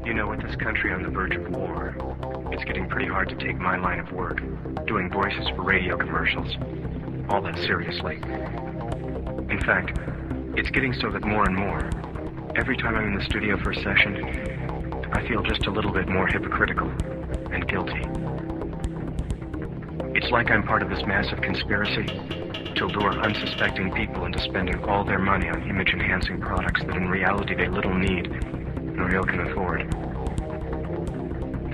You know, with this country on the verge of war, it's getting pretty hard to take my line of work, doing voices for radio commercials, all that seriously. In fact, it's getting so that more and more, every time I'm in the studio for a session, I feel just a little bit more hypocritical and guilty. It's like I'm part of this massive conspiracy to lure unsuspecting people into spending all their money on image-enhancing products that in reality they little need nor ill can afford.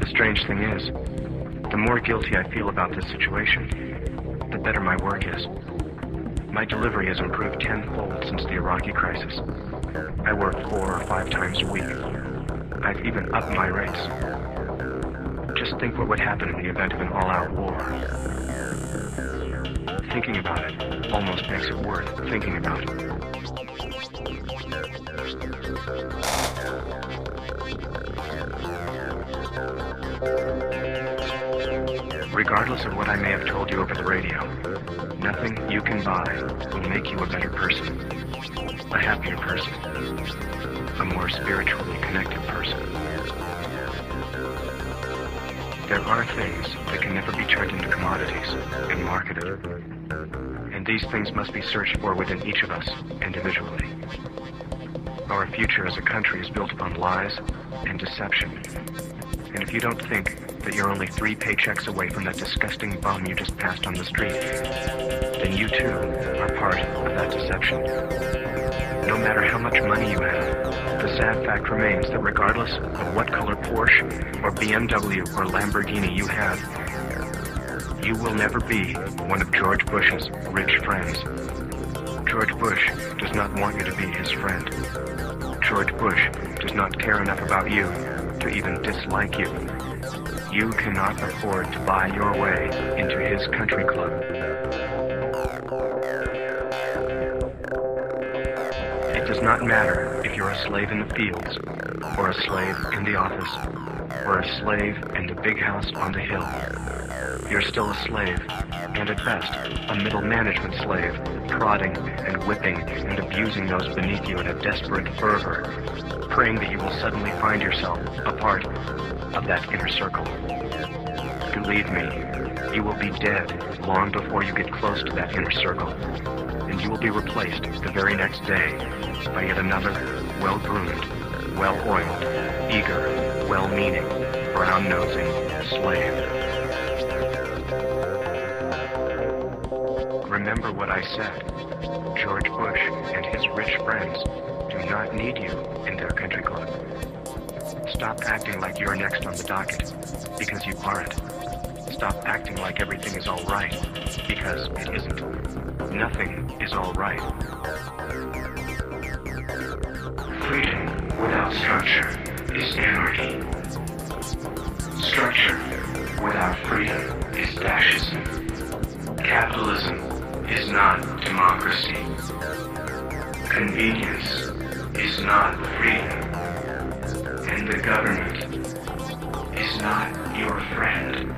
The strange thing is, the more guilty I feel about this situation, the better my work is. My delivery has improved tenfold since the Iraqi crisis. I work 4 or 5 times a week. I've even upped my rates. Just think what would happen in the event of an all-out war. Thinking about it almost makes it worth thinking about. Regardless of what I may have told you over the radio, nothing you can buy will make you a better person, a happier person, a more spiritually connected person. There are things that can never be turned into commodities and marketed, and these things must be searched for within each of us individually. Our future as a country is built upon lies and deception, and if you don't think that you're only 3 paychecks away from that disgusting bum you just passed on the street, then you too are part of that deception. No matter how much money you have, the sad fact remains that regardless of what color Porsche or BMW or Lamborghini you have, you will never be one of George Bush's rich friends. George Bush does not want you to be his friend. George Bush does not care enough about you to even dislike you. You cannot afford to buy your way into his country club. It does not matter if you're a slave in the fields, or a slave in the office, or a slave in the big house on the hill. You're still a slave, and at best, a middle management slave, prodding and whipping and abusing those beneath you in a desperate fervor, praying that you will suddenly find yourself a part of that inner circle. Believe me, you will be dead long before you get close to that inner circle, and you will be replaced the very next day by yet another well-groomed, well-oiled, eager, well-meaning, brown-nosing slave. Remember what I said. George Bush and his rich friends do not need you in their country club. Stop acting like you're next on the docket, because you aren't. Stop acting like everything is all right, because it isn't. Nothing is all right. Freedom without structure is anarchy. Structure without freedom is fascism. Capitalism is not democracy. Convenience is not freedom. And the government is not your friend.